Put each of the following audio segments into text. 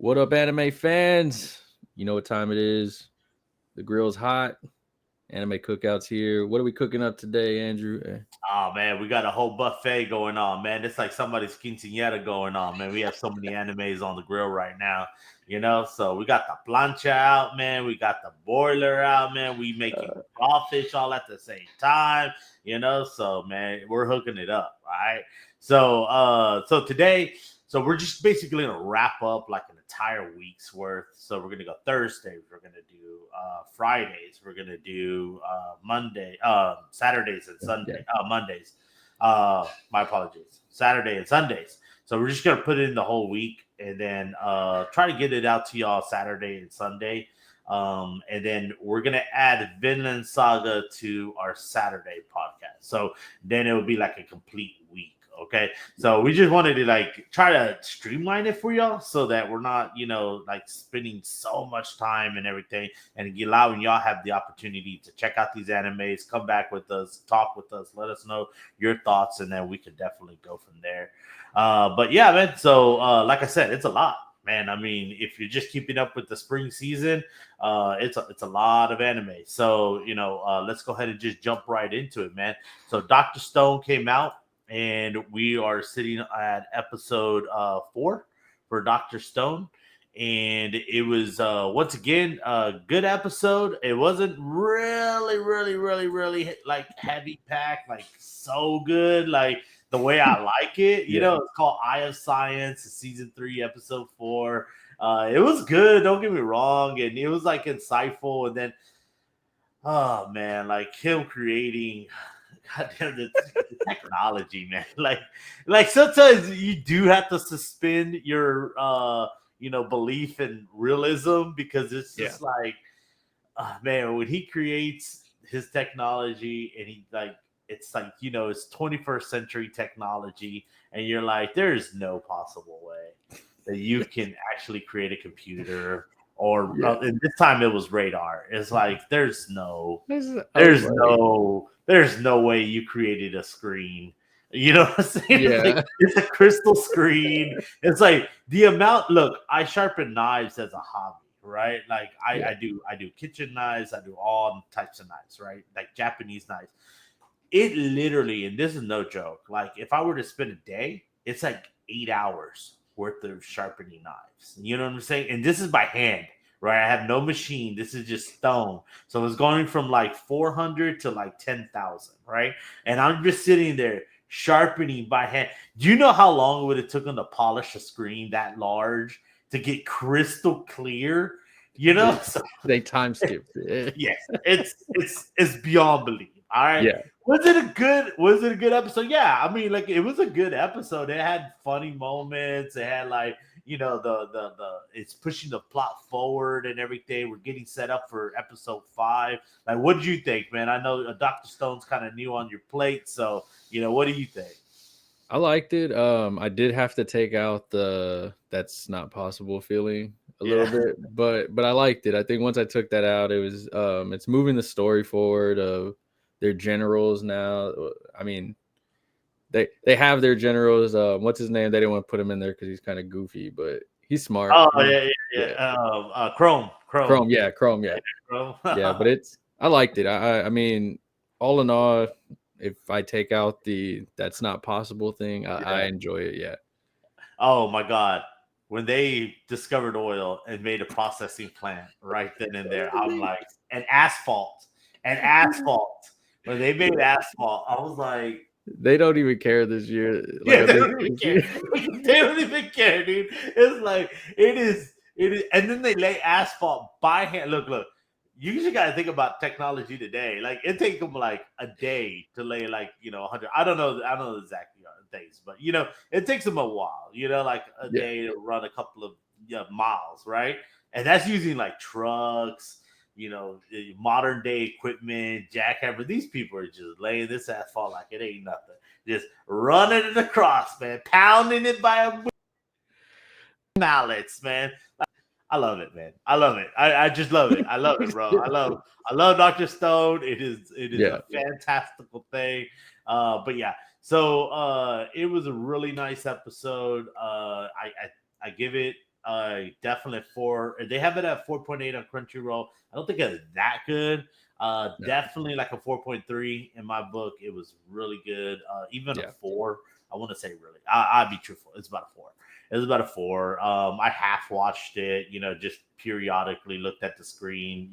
What up, anime fans? You know what time it is. The grill's hot. Anime cookouts here. What are we cooking up today, Andrew? Oh man, we got a whole buffet going on, man. It's like somebody's quinceañera going on, man. We have so many animes on the grill right now, So we got the plancha out, man. We got the boiler out, man. We making crawfish all at the same time. So man, we're hooking it up, all right. So today, so we're just basically gonna wrap up like an entire week's worth. So we're gonna go Thursdays, we're gonna do Fridays, we're gonna do Monday, Saturdays and Sunday, Mondays. My apologies, Saturday and Sundays. So we're just gonna put it in the whole week, and then try to get it out to y'all Saturday and Sunday. And then we're gonna add Vinland Saga to our Saturday podcast. So then it will be like a complete week. Okay, so we just wanted to like try to streamline it for y'all so that we're not, like spending so much time and everything, and allowing y'all have the opportunity to check out these animes, come back with us, talk with us, let us know your thoughts, and then we could definitely go from there. But yeah, man. So like I said, it's a lot, man. I mean, if you're just keeping up with the spring season, it's a lot of anime. So let's go ahead and just jump right into it, man. So Dr. Stone came out, and we are sitting at episode 4 for Dr. Stone. And it was once again a good episode. It wasn't really like heavy packed, like so good, like the way I like it. It's called Eye of Science, season 3, episode 4. It was good, don't get me wrong, and it was like insightful. And then, oh man, like him creating, goddamn, the technology, man. Like sometimes you do have to suspend your belief in realism, because it's just like, man, when he creates his technology, and he like, it's like, it's 21st century technology, and you're like, there's no possible way that you can actually create a computer, or and this time it was radar. It's like there's no way you created a screen. You know what I'm saying? Yeah. It's a crystal screen. It's like the amount. Look, I sharpen knives as a hobby, right? Like I do kitchen knives. I do all types of knives, right? Like Japanese knives. It literally, and this is no joke, like if I were to spend a day, it's like 8 hours worth of sharpening knives. You know what I'm saying? And this is by hand, right? I have no machine. This is just stone. So it's going from like 400 to like 10,000, right? And I'm just sitting there sharpening by hand. Do you know how long it would have taken to polish a screen that large to get crystal clear? So, They time skipped it. yes, it's beyond belief. All right. Yeah. Was it a good episode? Yeah. I mean, like, it was a good episode. It had funny moments. It had like, the it's pushing the plot forward and everything. We're getting set up for episode 5. Like, what did you think, man? I know Dr. Stone's kind of new on your plate, so what do you think? I liked it. I did have to take out the "that's not possible" feeling a little bit, but I liked it. I think once I took that out, it was it's moving the story forward of their generals now. I mean, they have their generals. What's his name? They didn't want to put him in there because he's kind of goofy, but he's smart. Oh yeah. Chrome. Chrome, yeah, Chrome, yeah, Chrome. yeah. But I liked it. I mean, all in all, if I take out the "that's not possible" thing, I enjoy it. Yeah. Oh my God. When they discovered oil and made a processing plant right then and there, I'm like, and asphalt. When they made asphalt, I was like, they don't even care this year. yeah, they don't even care. They don't even care, dude. It's like, it is. And then they lay asphalt by hand. Look. You just got to think about technology today. Like, it takes them like a day to lay, like, 100. I don't know exactly things, but it takes them a while. Like a day to run a couple of miles, right? And that's using like trucks, modern day equipment, jackhammer. These people are just laying this asphalt like it ain't nothing, just running it across, man, pounding it by a mallets, man. I love it, man. I love it. I just love it. I love it, bro. I love Dr. Stone. It is a fantastical thing. But yeah, so it was a really nice episode. I give it Definitely 4. They have it at 4.8 on Crunchyroll. I don't think it's that good. No. Definitely like a 4.3 in my book. It was really good. Even a Yeah. 4. I want to say really. I'll be truthful. It's about a 4. It was about a 4. I half watched it. Just periodically looked at the screen.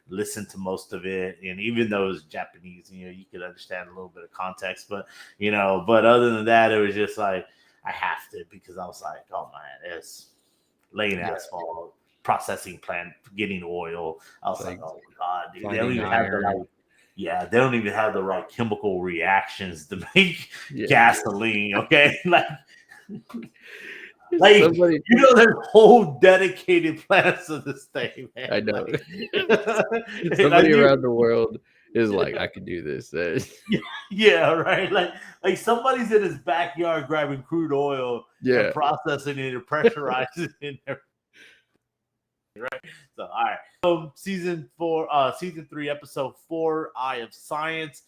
Listened to most of it, and even though it was Japanese, you could understand a little bit of context. But other than that, it was just like I have to because I was like, oh man, it's laying Yeah. asphalt, processing plant, getting oil. I It's was like, like oh god, dude, they don't finding even have the iron. they don't even have the right chemical reactions to make Yeah. gasoline. Okay, like Somebody, there's whole dedicated plants of this thing, man. I know. Like, and I Somebody knew, around the world is like, I could do this. yeah, right. Like somebody's in his backyard grabbing crude oil and Yeah. processing it and pressurizing it. Right. So, all right. Season 4, season 3, episode 4, Eye of Science.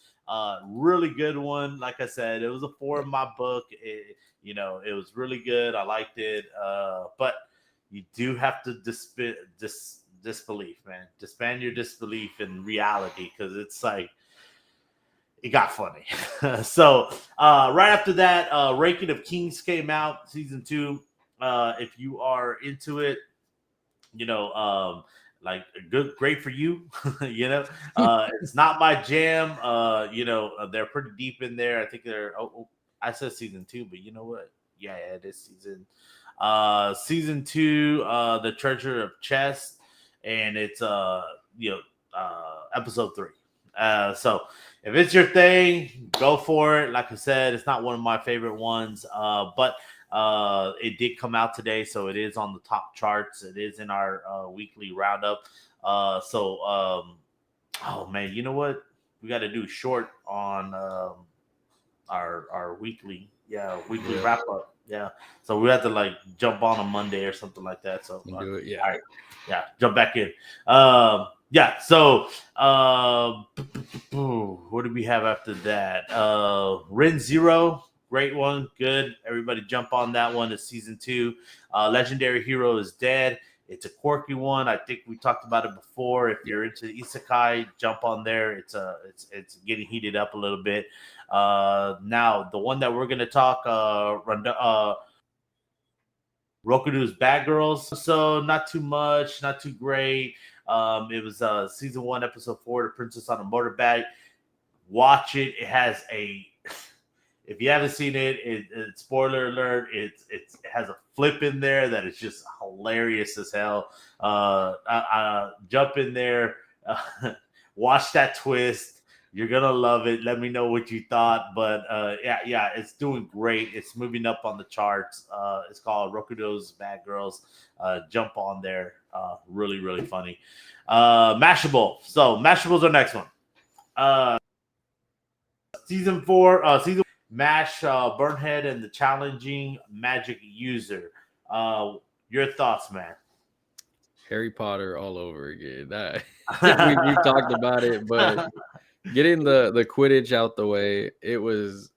Really good one. Like I said, it was a 4 Yeah. in my book. It was really good. I liked it. But you do have to disbelief, man. Disband your disbelief in reality because it's like it got funny. So right after that, Ranking of Kings came out, season 2. If you are into it, like great for you. It's not my jam. They're pretty deep in there. I think I said season 2, but you know what? Yeah, it is season 2, The Treasure of Chest, and it's episode 3. So if it's your thing, go for it. Like I said, it's not one of my favorite ones, but it did come out today, so it is on the top charts. It is in our weekly roundup. Oh man, you know what? We got to do short on our weekly, weekly Yeah. wrap up. Yeah, so we have to like jump on a Monday or something like that. So And do it. Yeah. all right, yeah, jump back in. Yeah, so what do we have after that? Rin Zero, great one, good. Everybody jump on that one. It's season 2. Legendary Hero is Dead. It's a quirky one. I think we talked about it before. If Yeah. you're into isekai, jump on there. It's getting heated up a little bit. Now the one that we're gonna talk, Rokudu's Bad Girls. So not too much, not too great. It was season 1, episode 4, The Princess on a Motorbike. Watch it. It has a. If you haven't seen it, spoiler alert. It has a flip in there that is just hilarious as hell. Jump in there, watch that twist. You're gonna love it. Let me know what you thought. But yeah, it's doing great. It's moving up on the charts. It's called Rokudo's Bad Girls. Jump on there. Really, really funny. Mashable. So Mashable's our next one. Season 4, season Mash, Burnhead and the Challenging Magic User. Your thoughts, man? Harry Potter all over again. That we've talked about it, but getting the Quidditch out the way,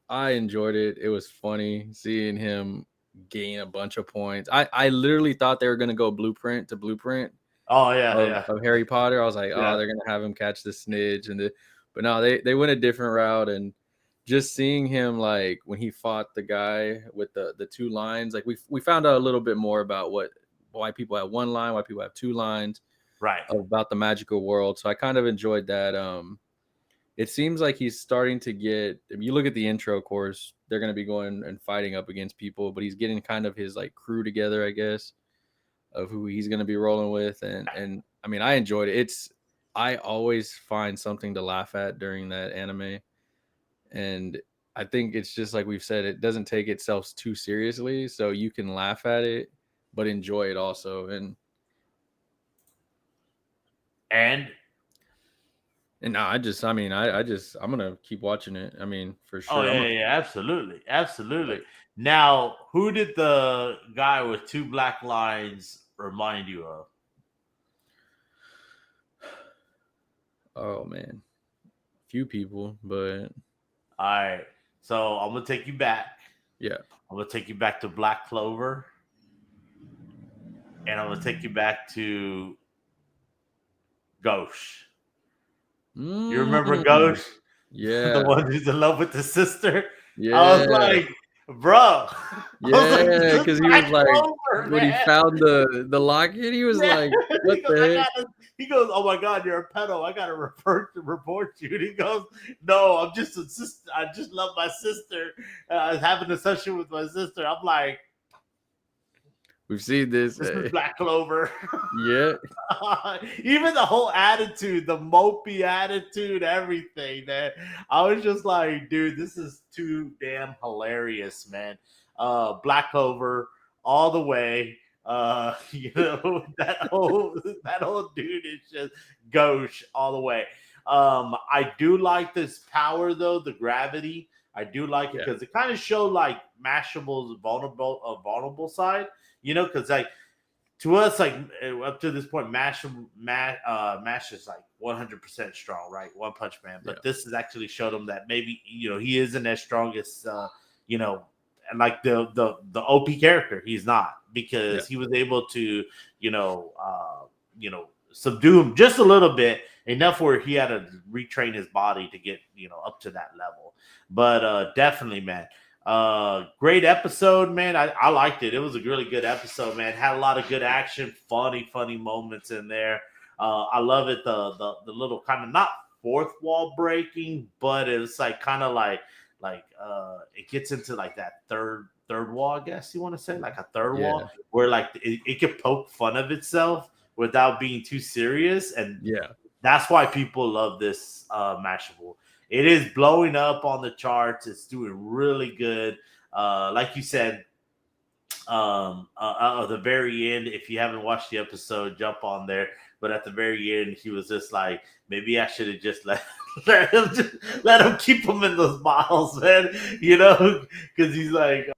I enjoyed it. It was funny seeing him gain a bunch of points. I literally thought they were gonna go blueprint to blueprint Oh yeah, of, yeah, of Harry Potter. I was like, oh, yeah. they're gonna have him catch the snitch but no, they went a different route. And just seeing him, like when he fought the guy with the 2 lines, like we found out a little bit more about why people have 1 line, why people have 2 lines Right. about the magical world. So I kind of enjoyed that. It seems like he's starting to get. If you look at the intro course, they're going to be going and fighting up against people, but he's getting kind of his like crew together, I guess, of who he's going to be rolling with. And I mean, I enjoyed it. I always find something to laugh at during that anime, and I think it's just like we've said, it doesn't take itself too seriously, so you can laugh at it but enjoy it also. And And no, I'm gonna keep watching it. I mean, for oh sure. yeah, yeah, absolutely, absolutely. Like, Now, who did the guy with 2 black lines remind you of? oh man, few people, but All right, so I'm gonna take you back. yeah, I'm gonna take you back to Black Clover. and I'm gonna take you back to Ghosh. You remember Mm, Ghosh, the yeah, one who's in love with the sister? I was yeah, like, bro, I was like, this yeah. is Because he was Black like, Clover, when he man. found the locket, he was Yeah, like, he "What goes, I the heck?" gotta. He goes, oh my god, you're a pedo. I gotta report you. And he goes, no, I'm just a sister. I just love my sister. I was having a session with my sister. I'm like, We've seen this. this is Black Clover. Yeah, Even the whole attitude, the mopey attitude, everything, man. I was just like, dude, this is too damn hilarious, man. Black Clover all the way. That whole dude is just gauche all the way. I do like this power though, the gravity. I do like it yeah, because it kind of showed like Mashable's vulnerable side, because like to us, like up to this point, Mash is like 100% strong, right? One Punch Man. yeah, But this has actually showed him that maybe he isn't as strong as you know, and like the OP character, he's not yeah, because he was able to subdue him just a little bit enough where he had to retrain his body to get up to that level. But definitely, man. Great episode, man. I liked it. It was a really good episode, man. Had a lot of good action, funny moments in there. I love it. The little kind of not fourth wall breaking, but it's like kind of like it gets into like that third wall, I guess you want to say, like a third wall yeah, where like it could poke fun of itself without being too serious, and yeah. that's why people love this Mashable. It is blowing up on the charts. It's doing really good. Like you said, at the very end, if you haven't watched the episode, jump on there. But at the very end, he was just like, maybe I should have just let him keep him in those bottles, man. Because he's like,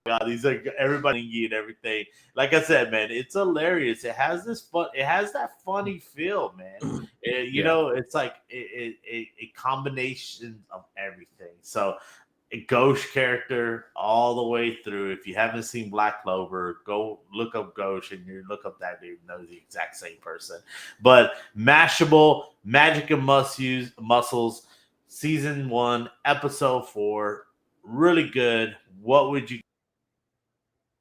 God, he's like everybody and everything. Like I said, man, it's hilarious. It has this fun. It has that funny feel, man. Yeah. It's like a combination of everything. So, a Ghost character all the way through. If you haven't seen Black Clover, go look up Ghost and you look up that dude. Know the exact same person. But Mashable, Magic and Muscles, season 1, episode 4, really good. What would you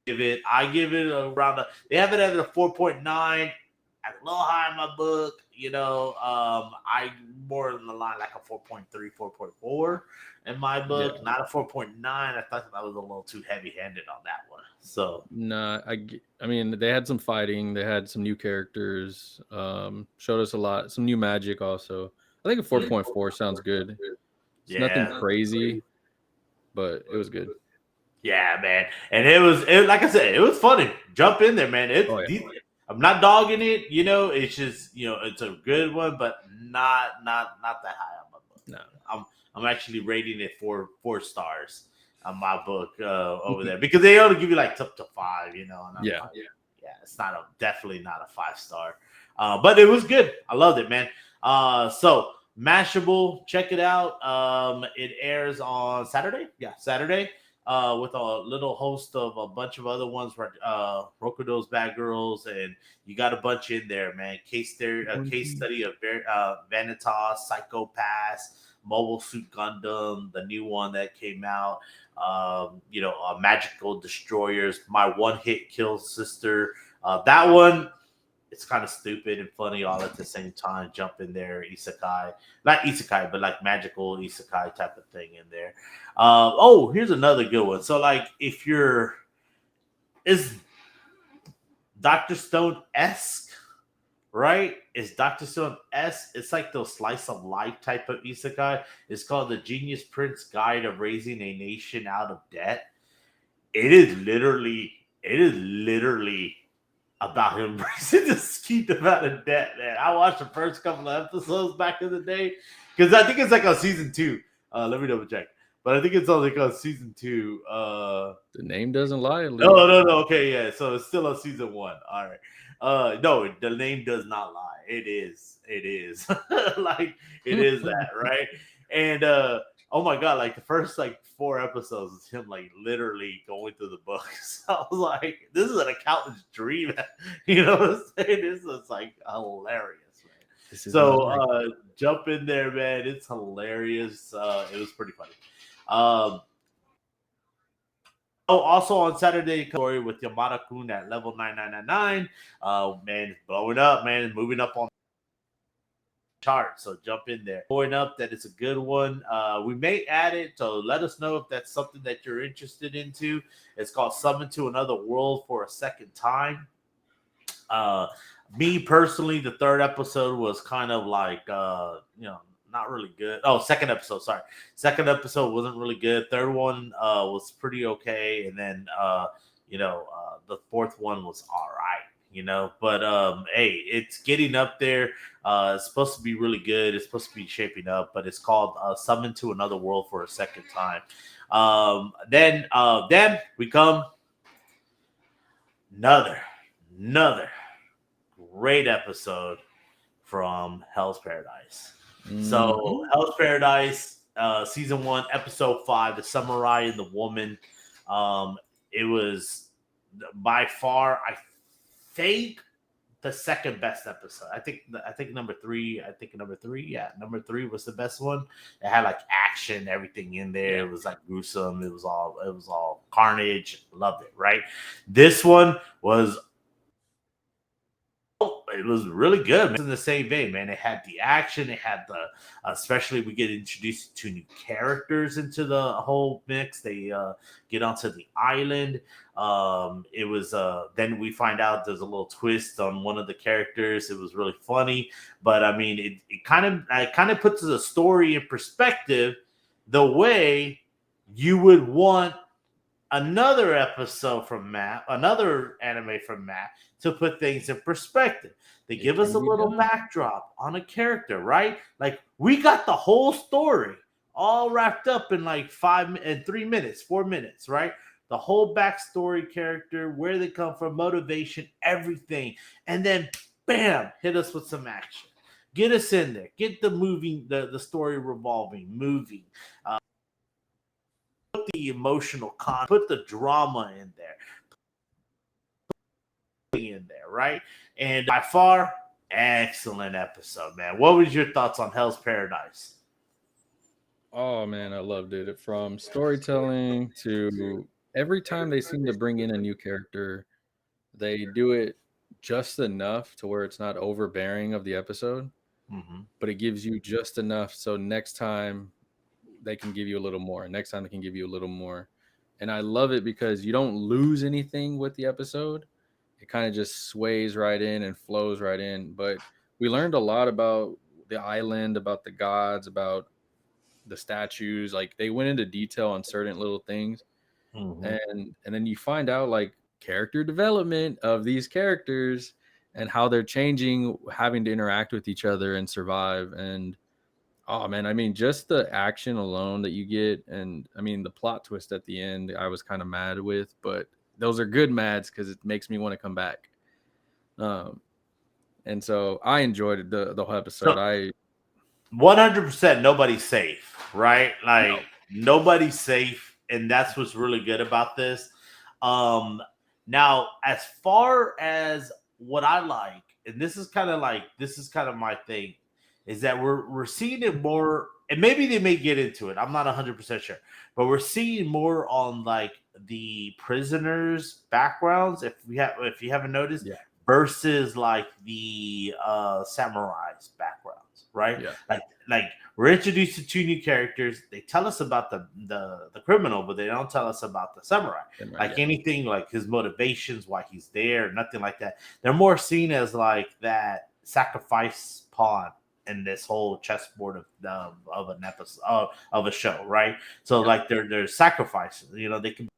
give it? I give it around they have it at a 4.9, at a little high in my book. I more in the line like a 4.3, 4.4 in my book, Yeah. not a 4.9. I thought that was a little too heavy handed on that one. So Nah, I mean, they had some fighting. They had some new characters. Showed us a lot. Some new magic also. I think a 4.4 sounds good. It's nothing yeah, crazy, but it was good. yeah, man. And like I said, it was funny. Jump in there, man. Oh yeah. I'm not dogging it. It's just it's a good one, but not that high on my book. No. I'm actually rating it 4 stars on my book over there because they only give you like up to 5. And I'm Yeah. like, yeah, it's definitely not a 5 star. But it was good. I loved it, man. So Mashable, check it out. It airs on Saturday. Yeah, Saturday. With a little host of a bunch of other ones, Rokudo's Bad Girls, and you got a bunch in there, man. Case study of Vanitas, Psychopaths, Mobile Suit Gundam, the new one that came out. Magical Destroyers, My One Hit Kill Sister. That one, it's kind of stupid and funny all at the same time. Jump in there, isekai, not isekai, but like magical isekai type of thing in there. Here's another good one. So, like, if you're is Doctor Stone esque, right? Is Doctor Stone esque? It's like the slice of life type of isekai. It's called The Genius Prince Guide of Raising a Nation Out of Debt. It is literally. It is literally about him raising this kingdom out of debt, man. I watched the first couple of episodes back in the day because I think it's like on season 2. Let me double check, but I think it's on like on season 2. The name doesn't lie, at least. No. Okay, yeah. So it's still on season 1. All right. No, the name does not lie. It is. Like it is that, right? And oh my god, like the first like 4 episodes is him like literally going through the books. I was like, this is an accountant's dream. You know what I'm saying? This is like hilarious, man. This is my So life. jump in there, man. It's hilarious. It was pretty funny. Um, Oh, also on Saturday, story with Yamada Kun at level 9999. Man, blowing up, man, moving up on the chart. So jump in there. Blowing up, that is a good one. We may add it, so let us know if that's something that you're interested into. It's called Summon to Another World for a Second Time. Uh, Me personally, the third episode was kind of like not really good. Oh, second episode, sorry. Second episode wasn't really good. Third one was pretty okay, and then the fourth one was all right. But hey, it's getting up there. It's supposed to be really good. It's supposed to be shaping up, but it's called Summon to Another World for a Second Time. Then we come another great episode from Hell's Paradise. So Hell's Paradise, season 1, episode 5, the samurai and the woman. It was by far, I think, the second best episode. I think number 3. Yeah, number 3 was the best one. It had like action, everything in there. It was like gruesome. It was all carnage. Loved it. Right. This one was. It was really good. Man. It's in the same vein, man. It had the action. It had especially we get introduced to new characters into the whole mix. They get onto the island. It was then we find out there's a little twist on one of the characters. It was really funny, but I mean, it kind of puts the story in perspective the way you would want another episode from Matt, another anime from Matt, to put things in perspective. They give us a little backdrop on a character, right? Like we got the whole story all wrapped up in like 3 minutes, 4 minutes, right? The whole backstory character, where they come from, motivation, everything. And then bam, hit us with some action. Get us in there. Get the story revolving, moving. Put the emotional put the drama in there, right? And by far, excellent episode, man. What was your thoughts on Hell's Paradise? Oh man, I loved it. From storytelling to every time they seem to bring in a new character, they do it just enough to where it's not overbearing of the episode, but it gives you just enough so next time they can give you a little more. Next time they can give you a little more. And I love it because you don't lose anything with the episode. It kind of just sways right in and flows right in. But we learned a lot about the island, about the gods, about the statues. Like they went into detail on certain little things. And then you find out like character development of these characters and how they're changing, having to interact with each other and survive. And oh man, I mean, just the action alone that you get, and I mean the plot twist at the end, I was kind of mad with, but those are good mads because it makes me want to come back. Um, and so I enjoyed it, the whole episode. So I 100% nobody's safe, right? Like no, nobody's safe, and that's what's really good about this. Um, Now, as far as what I like, and this is kind of my thing, is that we're seeing it more, and maybe they may get into it. I'm not 100% sure, but we're seeing more on like the prisoners' backgrounds. If you haven't noticed, yeah, versus like the samurai's backgrounds, right? yeah, Like we're introduced to 2 new characters. They tell us about the criminal, but they don't tell us about the samurai. and right, Like yeah, anything, like his motivations, why he's there, nothing like that. They're more seen as like that sacrifice pawn in this whole chessboard of an episode of a show, right? So yep, like they're sacrifices. They can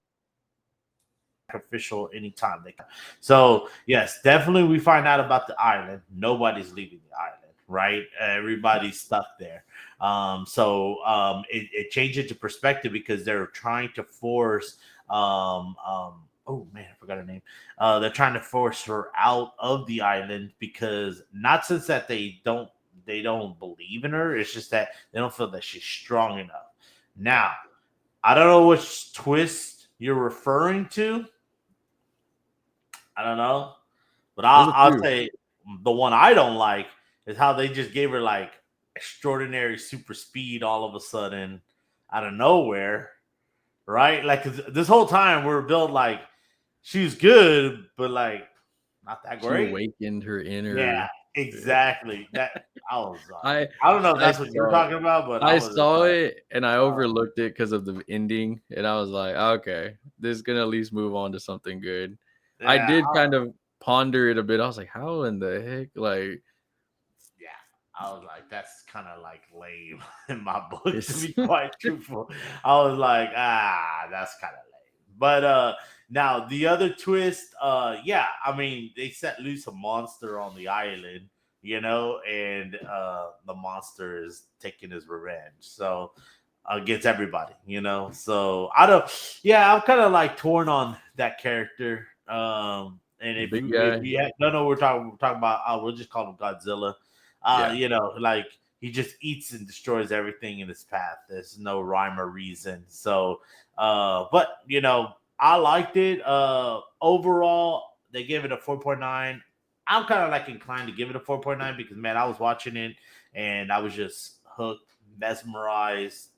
sacrificial anytime they come. So yes, definitely we find out about the island. Nobody's leaving the island, right? Everybody's stuck there. It changes the perspective because they're trying to force oh man, I forgot her name. They're trying to force her out of the island because not since that they don't believe in her. It's just that they don't feel that she's strong enough. Now, I don't know which twist you're referring to. I don't know, but There's a I'll few. say the one I don't like is how they just gave her like extraordinary super speed all of a sudden out of nowhere, right? Like 'cause this whole time we're built like she's good, but like not that She great. awakened her Yeah, inner. exactly. That I I don't know if I that's what you're saw it. talking about, but I I was just saw like, it and I oh, overlooked it because of the ending, and I was like, "Okay, this is gonna at least move on to something good." I yeah, did kind of ponder it a bit. I was like, "How in the heck?" Like, yeah. I was like, that's kind of like lame in my book, to it's be quite truthful. I was like, that's kind of lame. But now the other twist, yeah, I mean, they set loose a monster on the island, and the monster is taking his revenge. So against everybody, So I don't, yeah, I'm kind of like torn on that character. And the if big you if guy. you don't know, we're talking about, we'll just call him Godzilla. Yeah, Like he just eats and destroys everything in his path. There's no rhyme or reason. So, but I liked it. Overall, they gave it a 4.9. I'm kind of like inclined to give it a 4.9 because man, I was watching it and I was just hooked, mesmerized,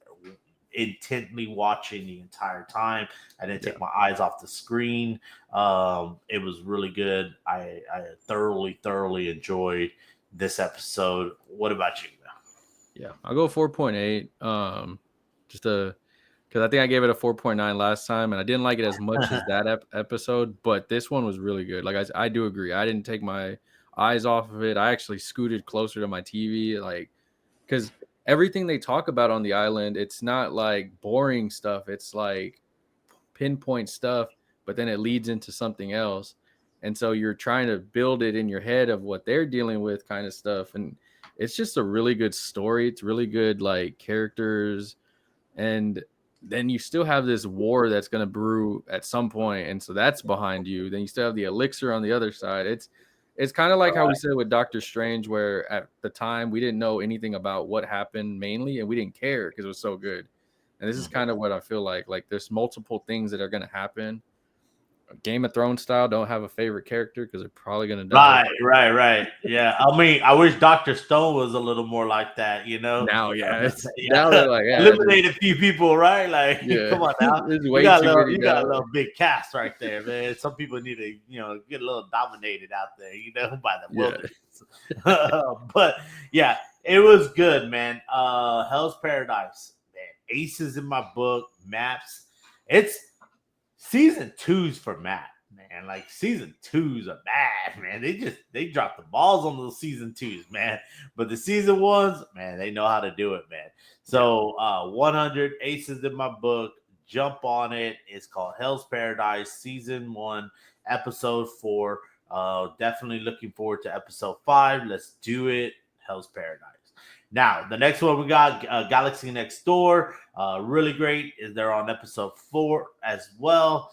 intently watching the entire time. I didn't yeah. take my eyes off the screen. It was really good. I thoroughly enjoyed this episode. What about you? Yeah, I'll go 4.8. Just a because I think I gave it a 4.9 last time, and I didn't like it as much as that episode. But this one was really good. Like I do agree. I didn't take my eyes off of it. I actually scooted closer to my TV, like because everything they talk about on the island, it's not like boring stuff. It's like pinpoint stuff, but then it leads into something else. And so you're trying to build it in your head of what they're dealing with, kind of stuff. And it's just a really good story. It's really good, like characters. And then you still have this war that's going to brew at some point, and so that's behind you. Then you still have the elixir on the other side. It's kind of like how we said with Doctor Strange, where at the time we didn't know anything about what happened mainly, and we didn't care because it was so good. And this is kind of what I feel like. Like there's multiple things that are going to happen. Game of Thrones style, don't have a favorite character because they're probably going to die. Right. Yeah. I mean, I wish Dr. Stone was a little more like that, Now, yeah, it's now Yeah. they're like, yeah, Eliminate a few people, right? Like, yeah, come on now. there's You way got a too little many you got a now. little big cast right there, man. Some people need to, get a little dominated out there, by the Yeah, wilderness. But yeah, it was good, man. Hell's Paradise, man. Aces in my book, maps. It's season twos for Matt, man. Like season twos are bad, man. They drop the balls on those season twos, man. But the season ones, man, they know how to do it, man. yeah. So 100 aces in my book. Jump on it. It's called Hell's Paradise, season 1, episode 4. Definitely looking forward to episode 5. Let's do it. Hell's Paradise. Now, the next one we got Galaxy Next Door. Really great. They're on episode 4 as well.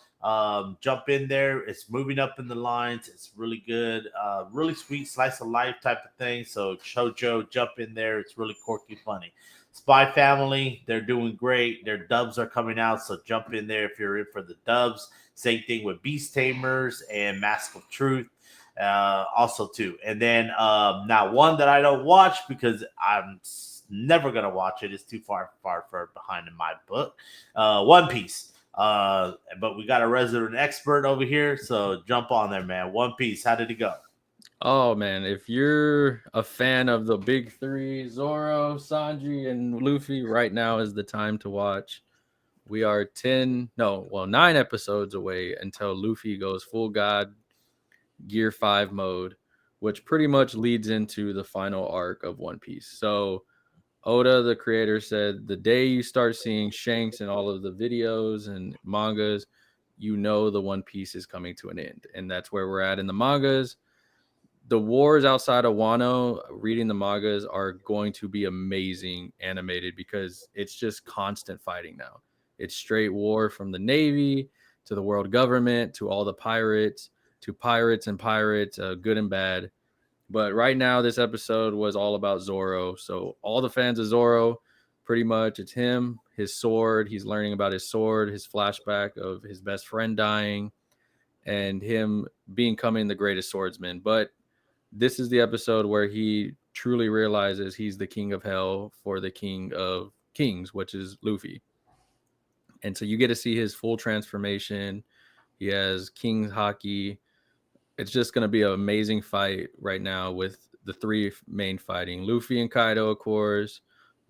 Jump in there. It's moving up in the lines. It's really good. Really sweet slice of life type of thing. So, Shoujo, jump in there. It's really quirky, funny. Spy Family, they're doing great. Their dubs are coming out. So, jump in there if you're in for the dubs. Same thing with Beast Tamers and Mask of Truth also too. And then now one that I don't watch because I'm never gonna watch it. It's too far behind in my book. One Piece. But we got a resident expert over here, so jump on there, man. One Piece. How did it go? Oh man, if you're a fan of the big three, Zoro, Sanji, and Luffy, right now is the time to watch. We are 9 episodes away until Luffy goes full God Gear 5 mode, which pretty much leads into the final arc of One Piece. So Oda, the creator, said the day you start seeing Shanks in all of the videos and mangas, you know the One Piece is coming to an end. And that's where we're at in the mangas. The wars outside of Wano, reading the mangas, are going to be amazing animated because it's just constant fighting now. It's straight war from the Navy to the world government to all the pirates to pirates and pirates, good and bad. But right now, this episode was all about Zoro. So all the fans of Zoro, pretty much, it's him, his sword. He's learning about his sword, his flashback of his best friend dying, and him becoming the greatest swordsman. But this is the episode where he truly realizes he's the king of hell for the king of kings, which is Luffy. And so you get to see his full transformation. He has King's Hockey. It's just going to be an amazing fight right now with the three main fighting Luffy and Kaido, of course,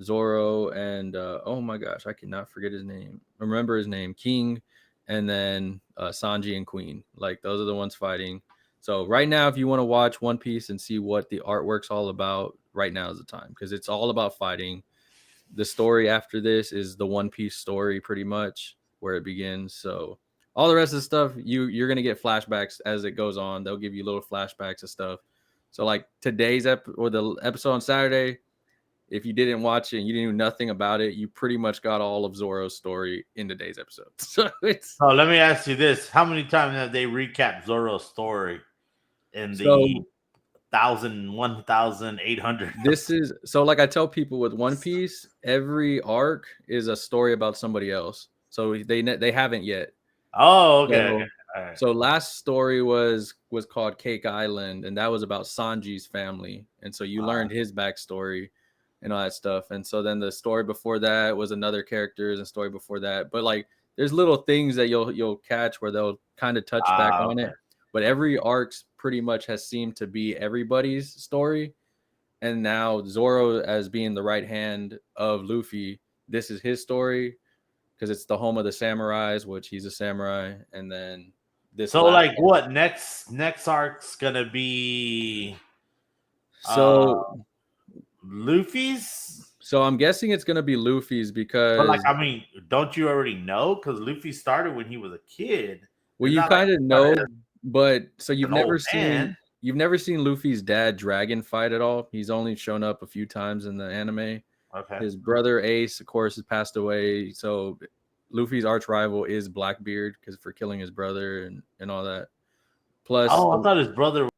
Zoro, and oh my gosh, I cannot forget his name. Remember his name, King, and then Sanji and Queen. Like those are the ones fighting. So right now, if you want to watch One Piece and see what the artwork's all about, right now is the time because it's all about fighting. The story after this is the One Piece story, pretty much where it begins. So all the rest of the stuff, you're gonna get flashbacks as it goes on. They'll give you little flashbacks of stuff. So like today's or the episode on Saturday, if you didn't watch it and you didn't know nothing about it, you pretty much got all of Zoro's story in today's episode. So it's. Oh, let me ask you this: how many times have they recapped Zoro's story in the 1,800? This is so like I tell people with One Piece, every arc is a story about somebody else. So they haven't yet. Oh, okay. So, okay. All right. So last story was called Cake Island, and that was about Sanji's family, and so you learned his backstory and all that stuff. And so then the story before that was another characters, and story before that. But like, there's little things that you'll catch where they'll kind of touch back on it. But every arc's pretty much has seemed to be everybody's story. And now Zoro, as being the right hand of Luffy, this is his story because it's the home of the samurais, which he's a samurai. And then this. So like, what next arc's gonna be? So Luffy's. So I'm guessing it's gonna be Luffy's because. But like, I mean, don't you already know? Because Luffy started when he was a kid. Well, you kind of know, but so you've never seen Luffy's dad Dragon fight at all. He's only shown up a few times in the anime. Okay. His brother Ace, of course, has passed away. So Luffy's arch rival is Blackbeard because for killing his brother and all that. Plus, I thought his brother was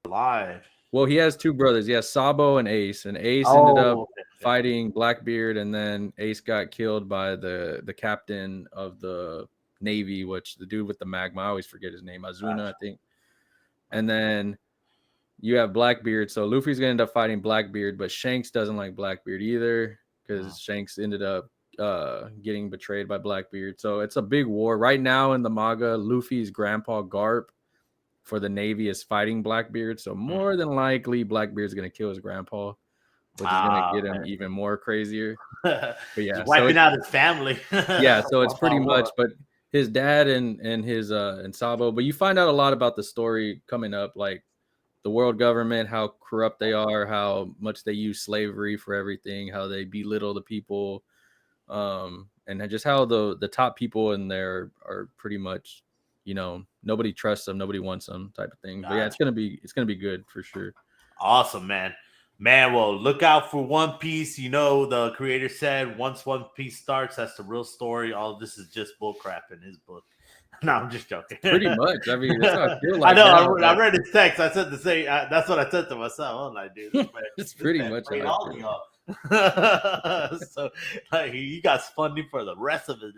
alive. Well, he has two brothers. He has Sabo and Ace ended up fighting Blackbeard, and then Ace got killed by the captain of the Navy, which the dude with the magma, I always forget his name, Azuna, I think. And then you have Blackbeard. So Luffy's gonna end up fighting Blackbeard, but Shanks doesn't like Blackbeard either because Shanks ended up getting betrayed by Blackbeard. So it's a big war right now in the manga. Luffy's grandpa Garp for the Navy is fighting Blackbeard. So more than likely Blackbeard's gonna kill his grandpa, which is gonna get him even more crazier. But yeah, wiping out his family. Yeah, so it's pretty much, but his dad and his and Sabo, but you find out a lot about the story coming up, like the world government, how corrupt they are, how much they use slavery for everything, how they belittle the people, and just how the top people in there are pretty much, nobody trusts them, nobody wants them, type of thing. But yeah, it's gonna be good for sure. Awesome, man. Well, look out for One Piece. The creator said once One Piece starts, that's the real story. All of this is just bullcrap in his book. No, I'm just joking. Pretty much. I mean, that's how I feel like. I know. I read his text. I said the same. That's what I said to myself. I'm like, dude, it's pretty much all of y'all. So like, he got funding for the rest of his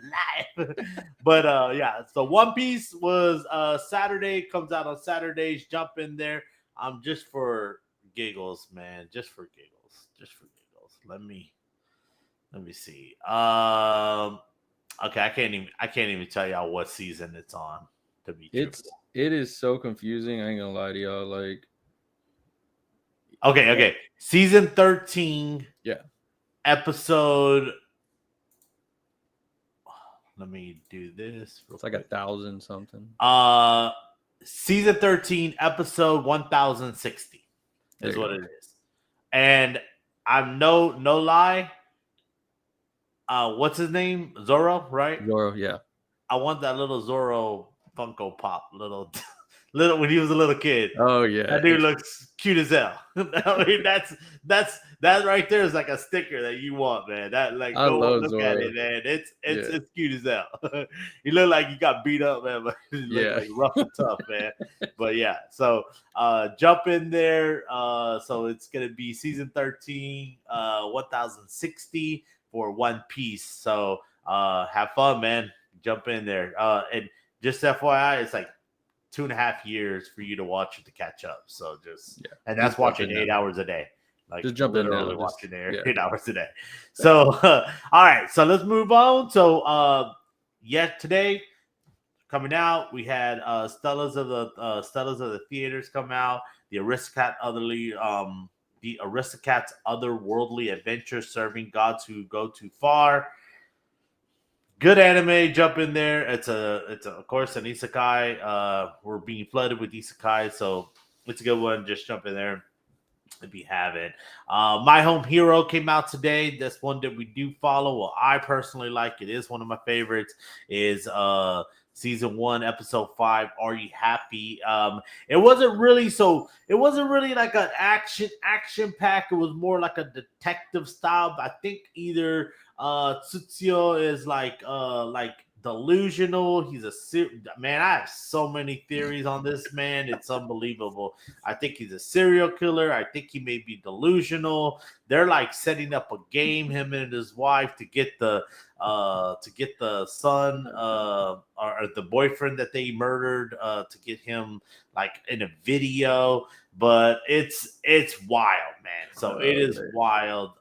life. But yeah. So One Piece was Saturday. Comes out on Saturdays. Jump in there. Just for giggles, man. Just for giggles. Let me see. Okay, I can't even tell y'all what season it's on, to be truthful. It is so confusing. I ain't gonna lie to y'all. Like, okay, season 13. Yeah. Episode. Let me do this. It's like 1,000 something. Season 13, episode 1060 is what it is, and I'm no lie. What's his name? Zoro, right? Zoro, yeah. I want that little Zoro Funko Pop, little when he was a little kid. Oh yeah, that dude looks cute as hell. I mean, that right there is like a sticker that you want, man. That like I love look Zoro. at it, man. It's cute as hell. He looked like he got beat up, man, but he looked like rough and tough, man. But yeah, so jump in there. So it's gonna be season 13, 1060. for One Piece. So have fun, man. Jump in there. And just FYI, it's like 2.5 years for you to watch it to catch up. So Yeah, and just that's jump watching in now. 8 hours a day. Like Just jump in now. literally Just watching there yeah. 8 hours a day. So all right, so let's move on. So today coming out, we had Stellas of the Theaters come out, the Aristocats Otherworldly Adventure Serving Gods Who Go Too Far. Good anime, jump in there. It's of course an isekai. We're being flooded with isekai, so it's a good one. Just jump in there if you haven't. My Home Hero came out today. That's one that we do follow. Well, I personally like it. Is one of my favorites. Is season 1, episode 5. Are you happy? It wasn't really like an action pack. It was more like a detective style. I think either Tsutsio is like delusional. He's man. I have so many theories on this man. It's unbelievable. I think he's a serial killer. I think he may be delusional. They're like setting up a game, him and his wife, to get the son or the boyfriend that they murdered, to get him like in a video. But it's wild, man. So it is wild.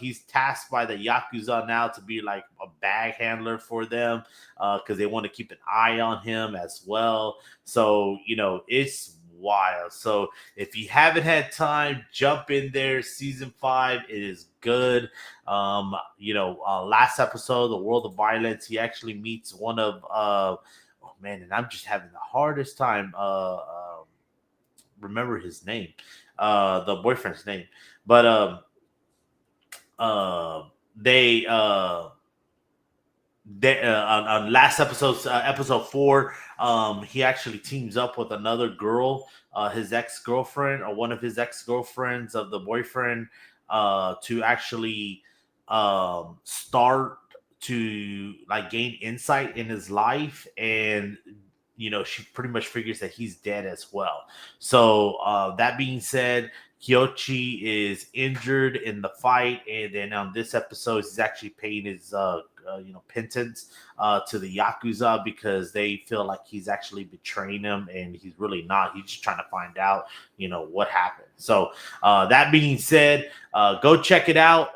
He's tasked by the Yakuza now to be like a bag handler for them, because they want to keep an eye on him as well. So it's wild. So if you haven't had time, jump in there. Season 5, it is good. Last episode, the World of Violence, he actually meets one of oh man, and I'm just having the hardest time remember his name, the boyfriend's name, but they on last episode's episode 4, he actually teams up with another girl, his ex-girlfriend, or one of his ex-girlfriends of the boyfriend, to actually start to like gain insight in his life. And she pretty much figures that he's dead as well. So that being said, Kyochi is injured in the fight, and then on this episode, he's actually paying his penance to the Yakuza, because they feel like he's actually betraying them, and he's really not. He's just trying to find out, what happened. So that being said, go check it out.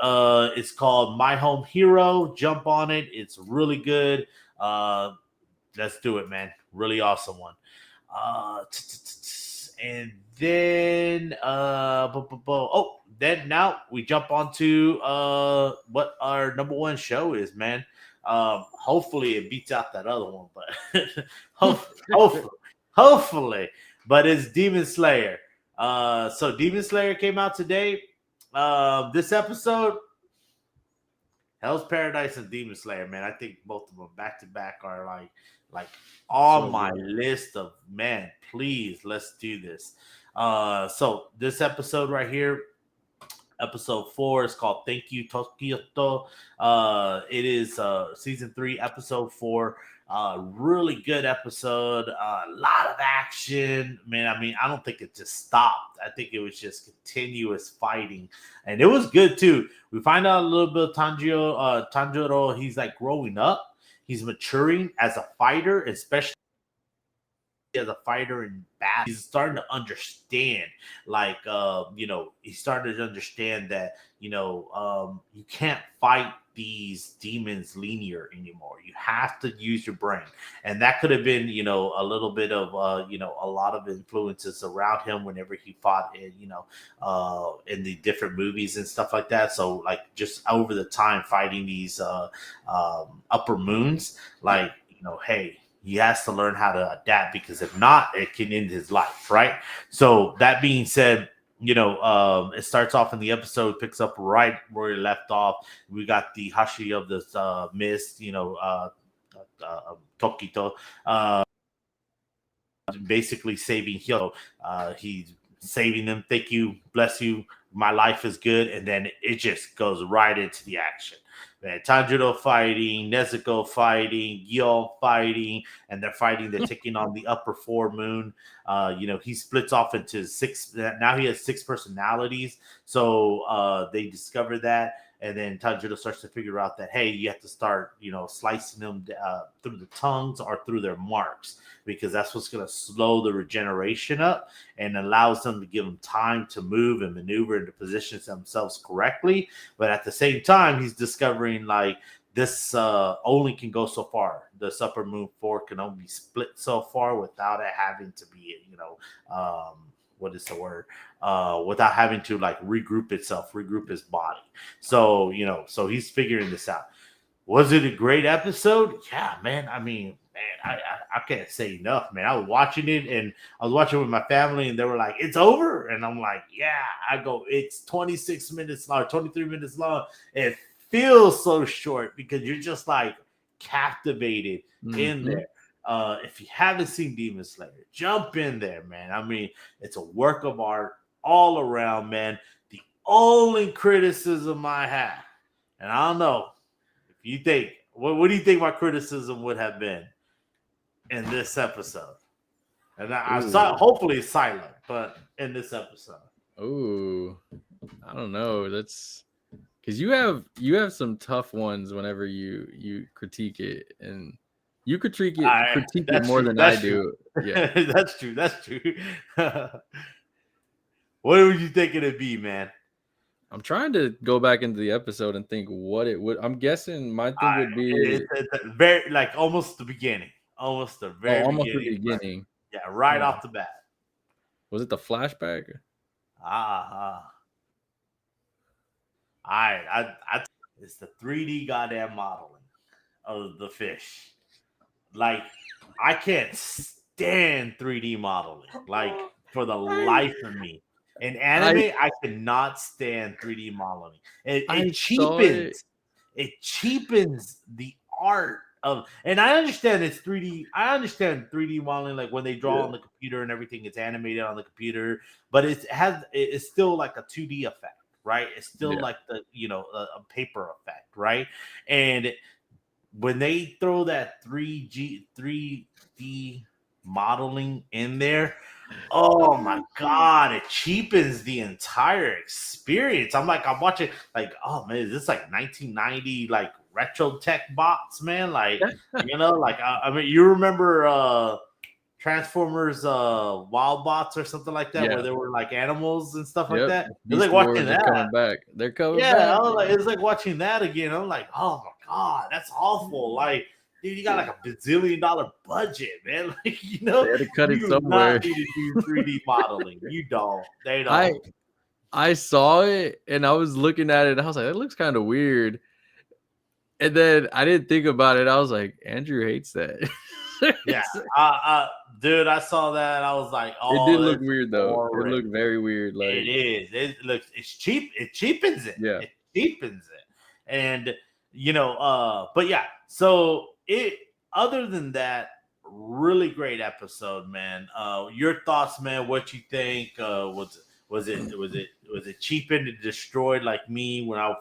It's called My Home Hero. Jump on it. It's really good. Let's do it, man. Really awesome one. And then then now we jump onto what our number one show is, man. Hopefully it beats out that other one, but hopefully. But it's Demon Slayer. So Demon Slayer came out today. This episode, Hell's Paradise and Demon Slayer, man. I think both of them back to back are like on my list of, man, please, let's do this. So this episode right here, episode 4, is called Thank You Tokyo. It is season 3, episode 4. Really good episode. A lot of action, man. I mean, I don't think it just stopped. I think it was just continuous fighting, and it was good too. We find out a little bit of Tanjiro. He's like growing up. He's maturing as a fighter, especially as a fighter in battle. He's starting to understand, he's starting to understand that, you can't fight these demons linear anymore. You have to use your brain. And that could have been, a little bit of, a lot of influences around him whenever he fought in the different movies and stuff like that. So like just over the time fighting these upper moons, hey, he has to learn how to adapt, because if not, it can end his life, right? So that being said, it starts off in the episode, picks up right where it left off. We got the Hashi of the mist, Tokito, basically saving Hyo. He's saving them. Thank you, bless you. My life is good, and then it just goes right into the action. Man, Tanjiro fighting, Nezuko fighting, Gyo fighting, and they're taking on the upper 4 moon. He splits off into 6. Now he has 6 personalities. So they discover that. and then Tanjiro starts to figure out that, hey, you have to start, slicing them through the tongues or through their marks, because that's what's going to slow the regeneration up and allows them to give them time to move and maneuver and to position themselves correctly. But at the same time, he's discovering like this only can go so far. This upper moon fork can only be split so far without it having to be, what is the word? Without having to like regroup his body. So, so he's figuring this out. Was it a great episode? Yeah, man. I mean, man, I can't say enough, man. I was watching it and I was watching it with my family and they were like, it's over. And I'm like, yeah. I go, it's 26 minutes long, 23 minutes long. It feels so short because you're just like captivated in there. If you haven't seen Demon Slayer, jump in there, man. I mean, it's a work of art all around, man. The only criticism I have, and I don't know if you think, what do you think my criticism would have been in this episode? And I saw, hopefully it's silent, but in this episode. Oh, I don't know. That's because you have some tough ones whenever you critique it, and you critique it more than I do. Yeah, that's true. What would you think it'd be, man? I'm trying to go back into the episode and think what it would. I'm guessing my thing would be it's very like almost the beginning, almost the very beginning. Yeah, right off the bat. Was it the flashback? It's the 3D goddamn modeling of the fish. Like, I can't stand 3D modeling. Like, for the life of me. In anime, I cannot stand 3D modeling. It cheapens the art of, and I understand it's 3D. I understand 3D modeling, like when they draw on the computer and everything, it's animated on the computer, but it's still like a 2D effect, right? It's still like the a paper effect, right? And when they throw that 3D modeling in there, oh my god, it cheapens the entire experience. I'm watching like, oh man, is this like 1990 like retro tech bots, man? Like, like I mean, you remember Transformers Wild Bots or something like that, where there were like animals and stuff like that. It was like watching that. They're coming back. It was like watching that again. I'm like, oh my god, that's awful. Like, dude, you got like a bazillion-dollar budget, man. Like, they had to cut it somewhere. You need to do 3D modeling. You don't. They don't. I saw it and I was looking at it and I was like, that looks kind of weird. And then I didn't think about it. I was like, Andrew hates that. Yeah. Dude, I saw that. I was like, oh, it did look weird though. It looked very weird. Like, it is. It's cheap. It cheapens it. Yeah. It cheapens it. And but yeah, so other than that, really great episode, man. Your thoughts, man, what you think? Was it cheapened and destroyed like me when I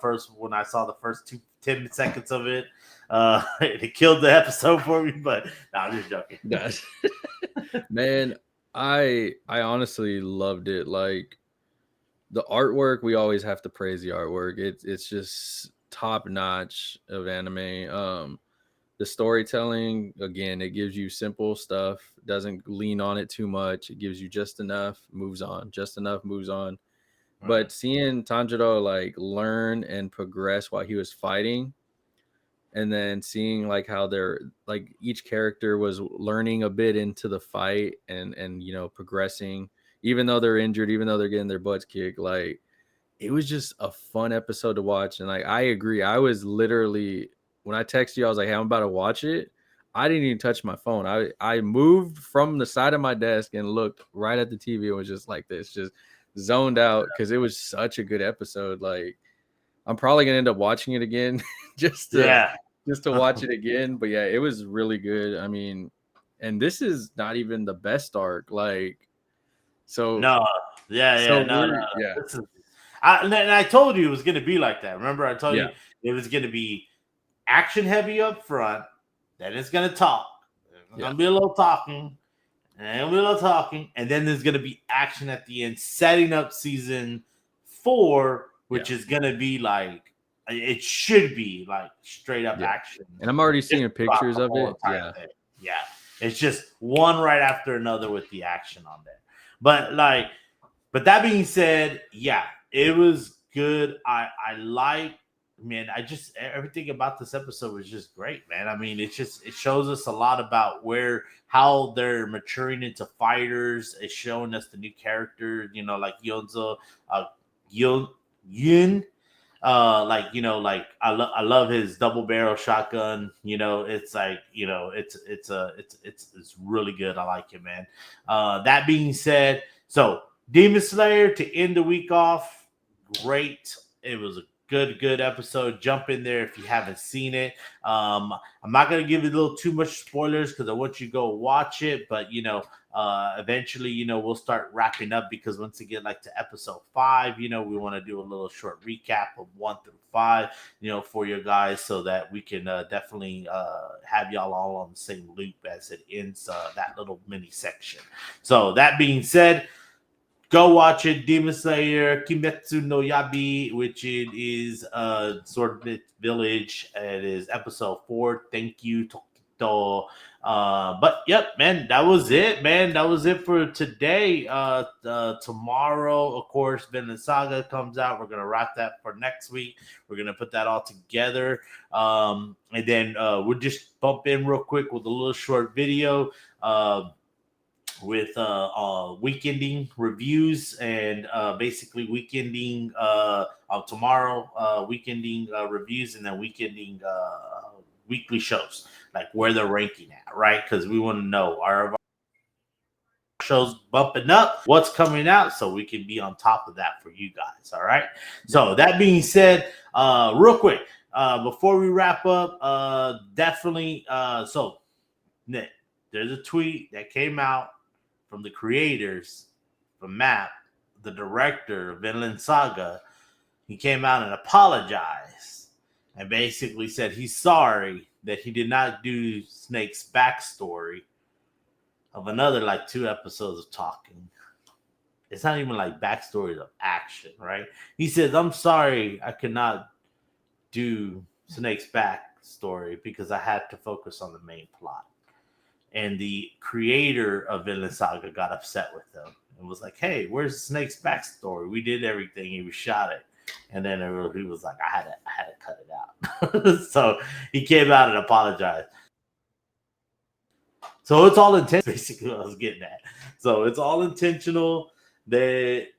saw the first 10 seconds of it? It killed the episode for me, but no, I'm just joking. Man, I honestly loved it. Like, the artwork, we always have to praise the artwork. It's just top notch of anime. The storytelling, again, it gives you simple stuff, doesn't lean on it too much. It gives you just enough, moves on. Right. But seeing Tanjiro like learn and progress while he was fighting, and then seeing like how they're like each character was learning a bit into the fight and progressing, even though they're injured, even though they're getting their butts kicked, like, it was just a fun episode to watch. And like, I agree, I was literally, when I texted you, I was like, hey, I'm about to watch it. I didn't even touch my phone. I moved from the side of my desk and looked right at the TV and was just like this, just zoned out, because it was such a good episode. Like, I'm probably gonna end up watching it again just to watch it again. But yeah, it was really good. I mean, and this is not even the best arc. Like, so no. This is, I told you it was gonna be like that. Remember, I told you it was gonna be action heavy up front, then it's gonna talk. There's gonna be a little talking, and then there's gonna be action at the end, setting up season 4, which is gonna be like it should be like straight up action. And I'm already seeing Throughout pictures the of whole it. entire thing. Yeah. It's just one right after another with the action on there. But that being said, yeah, it was good. I like, man, I just everything about this episode was just great, man. I mean, it shows us a lot about how they're maturing into fighters. It's showing us the new characters, like Yonzo, Yun. Like I love his double barrel shotgun. It's like it's really good. I like it, man. That being said, so Demon Slayer to end the week off, great. It was a good episode. Jump in there if you haven't seen it. I'm not gonna give you a little too much spoilers because I want you to go watch it, but eventually, we'll start wrapping up because once we get like to episode 5, we want to do a little short recap of 1 through 5, for you guys so that we can definitely have y'all all on the same loop as it ends that little mini section. So that being said, go watch it, Demon Slayer, Kimetsu no Yabi, which it is Sword Village. It is episode 4. Thank you, Tokito. But yep, man, that was it, man. That was it for today. Tomorrow, of course, Vinland Saga comes out. We're gonna wrap that for next week. We're gonna put that all together. And then we'll just bump in real quick with a little short video. With weekending reviews and basically weekending tomorrow, weekending reviews, and then weekending weekly shows, like where they're ranking at, right? Because we want to know are shows bumping up, what's coming out, so we can be on top of that for you guys. All right. So that being said, real quick, before we wrap up, definitely. So Nick, there's a tweet that came out from the creators, from Matt, the director of Vinland Saga. He came out and apologized and basically said he's sorry that he did not do Snake's backstory of another like 2 episodes of talking. It's not even like backstories of action, right? He says, I'm sorry I could not do Snake's backstory because I had to focus on the main plot. And the creator of Vinland Saga got upset with them and was like, hey, where's Snake's backstory? We did everything. He was shot it. And then he was like, I had to cut it out. So he came out and apologized. So it's all intentional, basically what I was getting at. So it's all intentional that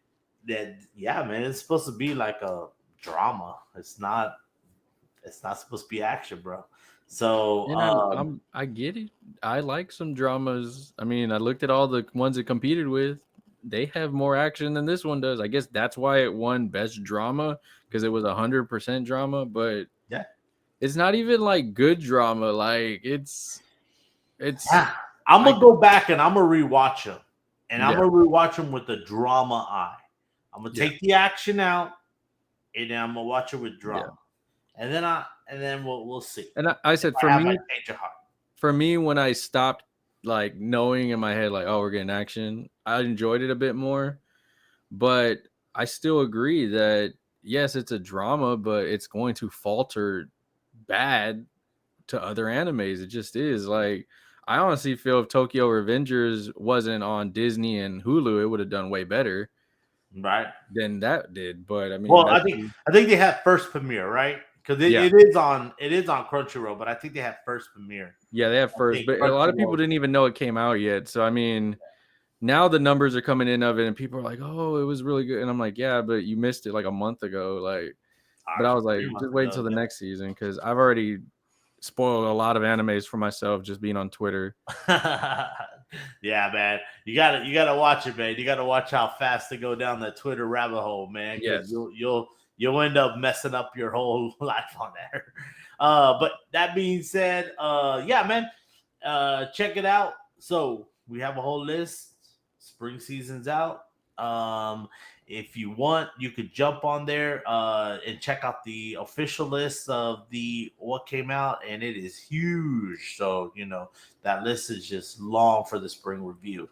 yeah, man, it's supposed to be like a drama. It's not supposed to be action, bro. So And I get it. I like some dramas. I mean, I looked at all the ones it competed with. They have more action than this one does. I guess that's why it won best drama because it was 100% drama. But yeah, it's not even like good drama. Like it's. Yeah. I'm gonna go back and I'm gonna rewatch them, and I'm Yeah. gonna rewatch them with the drama eye. I'm gonna take the action out, and then I'm gonna watch it with drama, and then we'll see. And I said for me, when I stopped like knowing in my head like, oh, we're getting action, I enjoyed it a bit more. But I still agree that yes, it's a drama, but it's going to falter bad to other animes. It just is. Like I honestly feel if Tokyo Revengers wasn't on Disney and Hulu, it would have done way better, right? Than that did. But I mean, Well, I think they have first premiere, right? Because it is on Crunchyroll, but I think they have first premiere. Yeah, they have first, but a lot of people didn't even know it came out yet. So I mean, now the numbers are coming in of it, and people are like, "Oh, it was really good," and I'm like, "Yeah, but you missed it like a month ago." Like, but I was like, just wait until the next season because I've already spoiled a lot of animes for myself just being on Twitter. Yeah, man, you gotta watch it, man. You gotta watch how fast they go down that Twitter rabbit hole, man. Because you'll end up messing up your whole life on there. But that being said, yeah, man, check it out. So we have a whole list. Spring season's out. If you want, you could jump on there and check out the official list of what came out, and it is huge. So that list is just long for the spring review.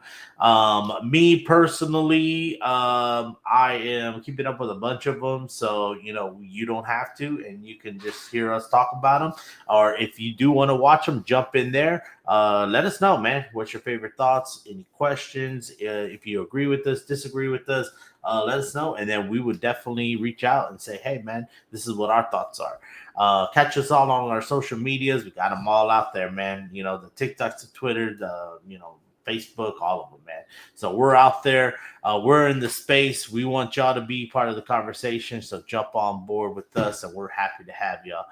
Me personally, I am keeping up with a bunch of them, so you don't have to, and you can just hear us talk about them. Or if you do want to watch them, jump in there. Let us know, man. What's your favorite thoughts? Any questions? If you agree with us, disagree with us, let us know, and then we would definitely reach out and say, hey, man, this is what our thoughts are. Catch us all on our social medias. We got them all out there, man. The TikToks, the Twitter, the Facebook, all of them, man. So we're out there. We're in the space. We want y'all to be part of the conversation. So jump on board with us, and we're happy to have y'all.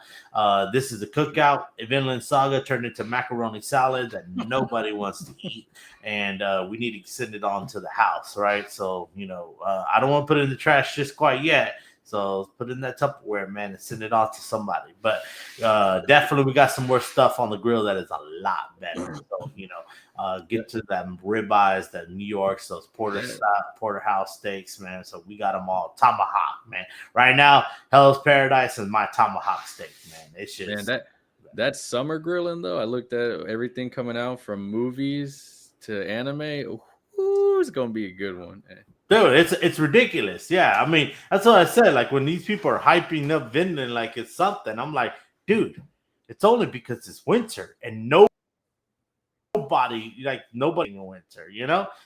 This is the Cookout. Vinland Saga turned into macaroni salad that nobody wants to eat, and we need to send it on to the house, right? So I don't want to put it in the trash just quite yet. So put it in that Tupperware, man, and send it on to somebody. But definitely, we got some more stuff on the grill that is a lot better. So get to them ribeyes, that New York, those porterhouse steaks, man. So we got them all. Tomahawk, man. Right now, Hell's Paradise is my tomahawk steak, man. It's just that summer grilling though. I looked at everything coming out from movies to anime. Ooh, it's gonna be a good one, man. Dude, it's ridiculous. Yeah, I mean, that's what I said. Like when these people are hyping up Vinland like it's something, I'm like, dude, it's only because it's winter and nobody in winter.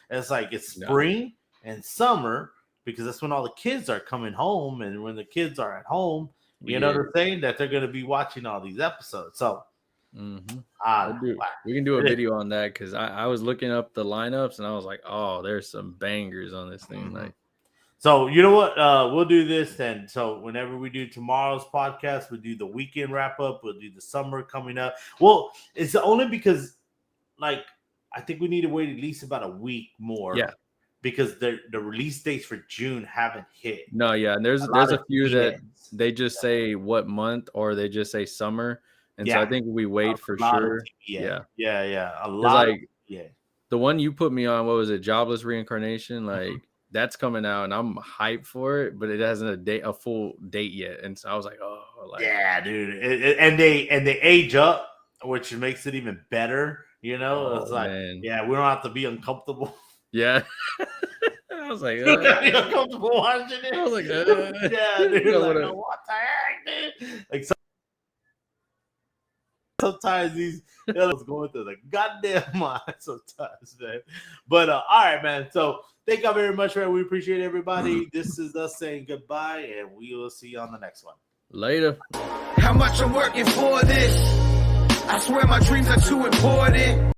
It's like it's spring and summer because that's when all the kids are coming home, and when the kids are at home, they're saying that they're going to be watching all these episodes. So. We can do a video on that because I was looking up the lineups and I was like, oh, there's some bangers on this thing. Like, so you know what? We'll do this then. So whenever we do tomorrow's podcast, we'll do the weekend wrap up. We'll do the summer coming up. Well, it's only because I think we need to wait at least about a week more. Yeah. Because the release dates for June haven't hit. No, yeah, and there's a few that they just say what month or they just say summer. And so I think we wait for sure. Yeah. A lot. The one you put me on, what was it? Jobless Reincarnation. Like that's coming out, and I'm hyped for it, but it hasn't a full date yet. And so I was like, yeah, dude. And they age up, which makes it even better. It's like, yeah, we don't have to be uncomfortable. Yeah. I was like, uncomfortable watching it. I was like, yeah, dude. What the heck, dude? Like. Sometimes these going through the goddamn mind sometimes, man. But all right, man. So thank you very much, man. We appreciate everybody. This is us saying goodbye, and we will see you on the next one. Later. How much I'm working for this? I swear my dreams are too important.